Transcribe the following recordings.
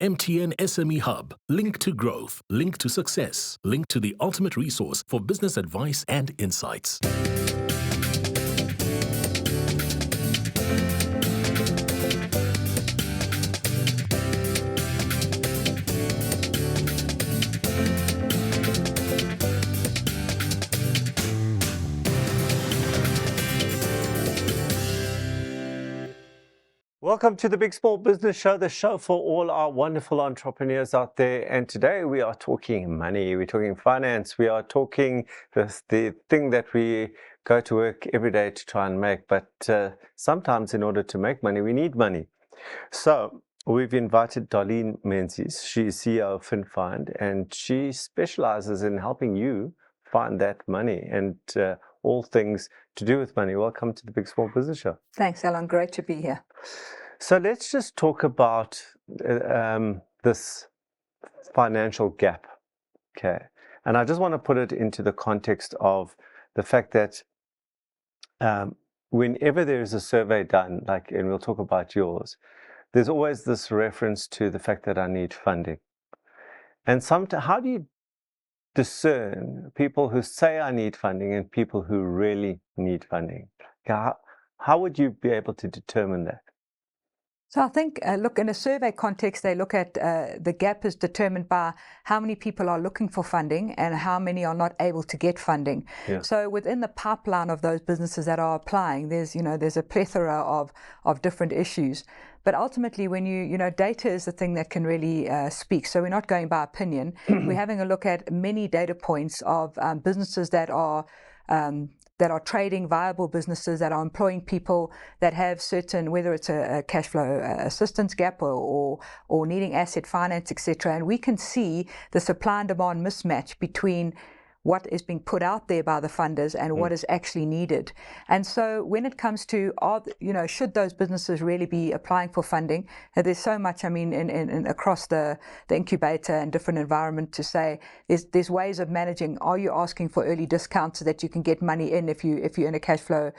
MTN SME Hub. Link to growth. Link to success. Link to the ultimate resource for business advice and insights. Welcome to the Big Small Business Show, the show for all our wonderful entrepreneurs out there. And today we are talking money, we're talking finance, we are talking the thing that we go to work every day to try and make. But sometimes in order to make money, we need money. So we've invited Darlene Menzies. She's CEO of FinFind, and she specializes in helping you find that money and all things to do with money. Welcome to the Big Small Business Show. Thanks, Allon. Great to be here. So let's just talk about this financial gap, okay? And I just want to put it into the context of the fact that whenever there is a survey done, and we'll talk about yours, there's always this reference to the fact that I need funding. And how do you discern people who say I need funding and people who really need funding? How would you be able to determine that? So I think, look, in a survey context, they look at the gap is determined by how many people are looking for funding and how many are not able to get funding. Yeah. So within the pipeline of those businesses that are applying, there's a plethora of different issues. But ultimately, when data is the thing that can really speak. So we're not going by opinion. We're having a look at many data points of businesses that are trading, viable businesses that are employing people, that have certain, whether it's a cash flow assistance gap or needing asset finance, etc. And we can see the supply and demand mismatch between what is being put out there by the funders and what is actually needed. And so when it comes to, should those businesses really be applying for funding, there's so much, in across the incubator and different environment to say, there's ways of managing. Are you asking for early discounts so that you can get money in if you're in a cash flow,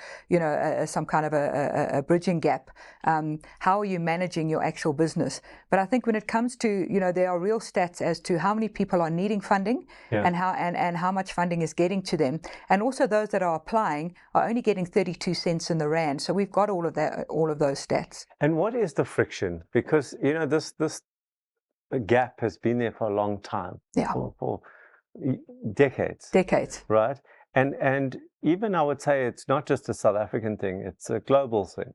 some kind of a bridging gap? How are you managing your actual business? But I think when it comes to, there are real stats as to how many people are needing funding and how much funding is getting to them, and also those that are applying are only getting 32 cents in the rand. So we've got all of those stats. And what is the friction? Because this gap has been there for a long time, for decades, right? And even I would say it's not just a South African thing; it's a global thing.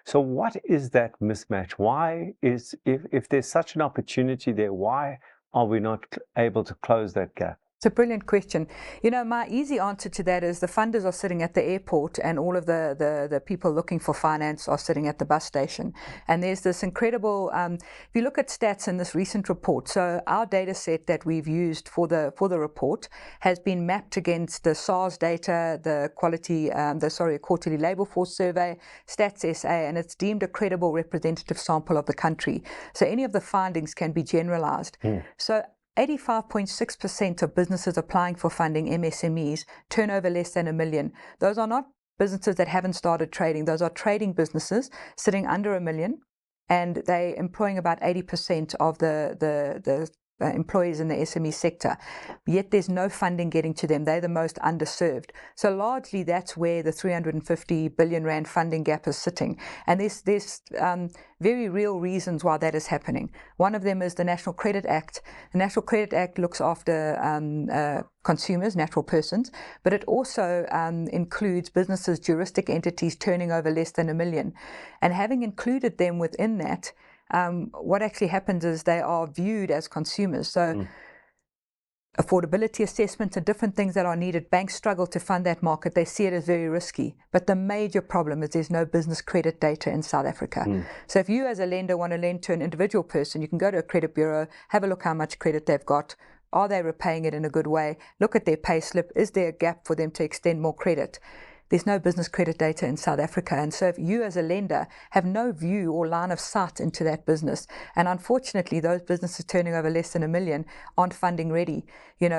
So what is that mismatch? Why is if there's such an opportunity there, why are we not able to close that gap? It's a brilliant question. My easy answer to that is the funders are sitting at the airport and all of the people looking for finance are sitting at the bus station. And there's this incredible, if you look at stats in this recent report, so our data set that we've used for the report has been mapped against the SARS data, the quarterly labor force survey, Stats SA, and it's deemed a credible representative sample of the country. So any of the findings can be generalized. So 85.6% of businesses applying for funding, MSMEs, turn over less than $1 million. Those are not businesses that haven't started trading. Those are trading businesses sitting under $1 million, and they're employing about 80% of the employees in the SME sector. Yet there's no funding getting to them. They're the most underserved. So largely that's where the 350 billion rand funding gap is sitting. And there's very real reasons why that is happening. One of them is the National Credit Act. The National Credit Act looks after consumers, natural persons, but it also includes businesses, juristic entities turning over less than $1 million. And having included them within that, what actually happens is they are viewed as consumers. So affordability assessments and different things that are needed, banks struggle to fund that market. They see it as very risky. But the major problem is there's no business credit data in South Africa. So if you as a lender want to lend to an individual person, you can go to a credit bureau, have a look how much credit they've got. Are they repaying it in a good way? Look at their pay slip. Is there a gap for them to extend more credit? there's no business credit data in South Africa. And so if you as a lender have no view or line of sight into that business, and unfortunately those businesses turning over less than $1 million aren't funding ready. They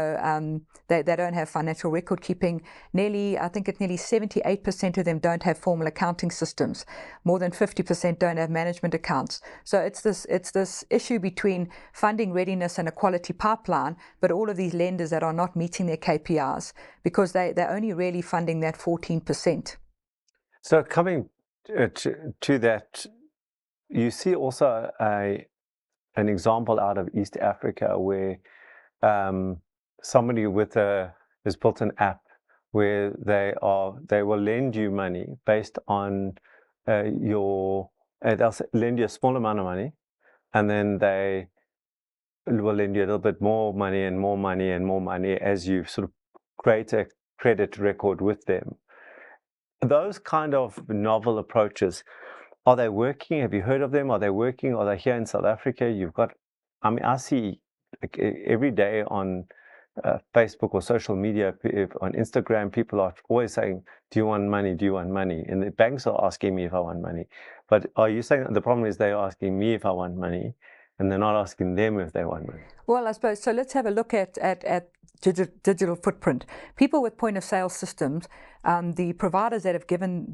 don't have financial record keeping. I think it's nearly 78% of them don't have formal accounting systems. More than 50% don't have management accounts. So it's this issue between funding readiness and a quality pipeline, but all of these lenders that are not meeting their KPIs because they're only really funding that 14%. So coming to that, you see also an example out of East Africa where somebody has built an app where they will lend you money based on they'll lend you a small amount of money, and then they will lend you a little bit more money and more money and more money as you sort of create a credit record with them. Those kind of novel approaches, are they working? Have you heard of them? Are they working? Are they here in South Africa? I see every day on Facebook or social media, on Instagram, people are always saying, do you want money? Do you want money? And the banks are asking me if I want money. But are you saying the problem is they're asking me if I want money and they're not asking them if they want money? Well, I suppose, so let's have a look at digital footprint. People with point of sale systems, the providers that have given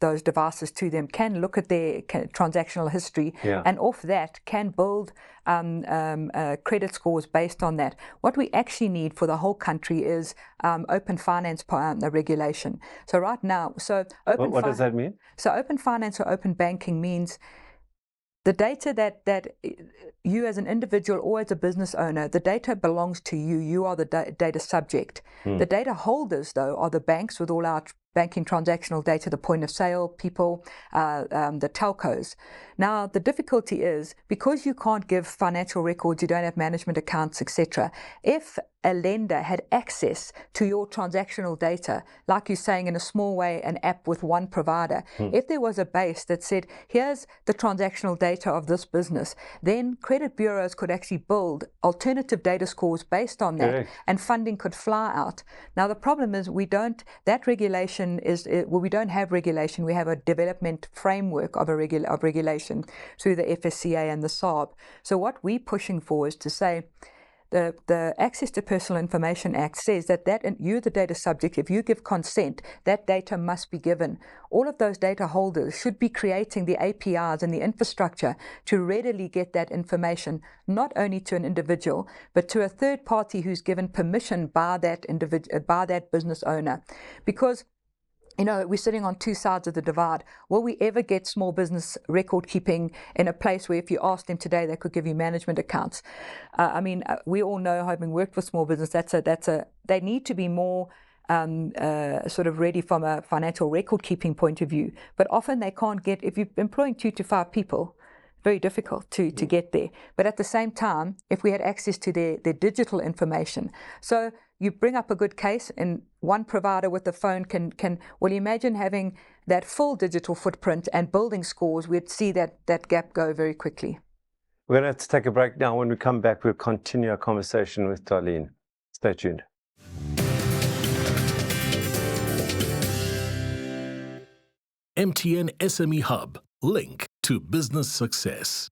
those devices to them can look at their transactional history, and off that can build credit scores based on that. What we actually need for the whole country is open finance regulation. So right now, what does that mean? So open finance or open banking means the data that you as an individual or as a business owner, the data belongs to you. You are the data subject. The data holders, though, are the banks with all our banking transactional data, the point of sale people, the telcos. Now, the difficulty is because you can't give financial records, you don't have management accounts, etc. If a lender had access to your transactional data, like you're saying in a small way, an app with one provider, if there was a base that said, here's the transactional data of this business, then credit bureaus could actually build alternative data scores based on that, and funding could fly out. Now, the problem is we don't have regulation. We have a development framework of regulation through the FSCA and the SARB. So what we're pushing for is to say, the Access to Personal Information Act says that you're the data subject. If you give consent, that data must be given. All of those data holders should be creating the APIs and the infrastructure to readily get that information, not only to an individual, but to a third party who's given permission by that business owner. Because we're sitting on two sides of the divide. Will we ever get small business record keeping in a place where if you asked them today, they could give you management accounts? We all know, having worked with small business, they need to be more sort of ready from a financial record keeping point of view. But often they can't get, if you're employing 2 to 5 people, very difficult to get there. But at the same time, if we had access to their digital information, so you bring up a good case, and one provider with the phone can well, imagine having that full digital footprint and building scores, we'd see that gap go very quickly. We're going to have to take a break now. When we come back, we'll continue our conversation with Darlene. Stay tuned. MTN SME Hub, link to business success.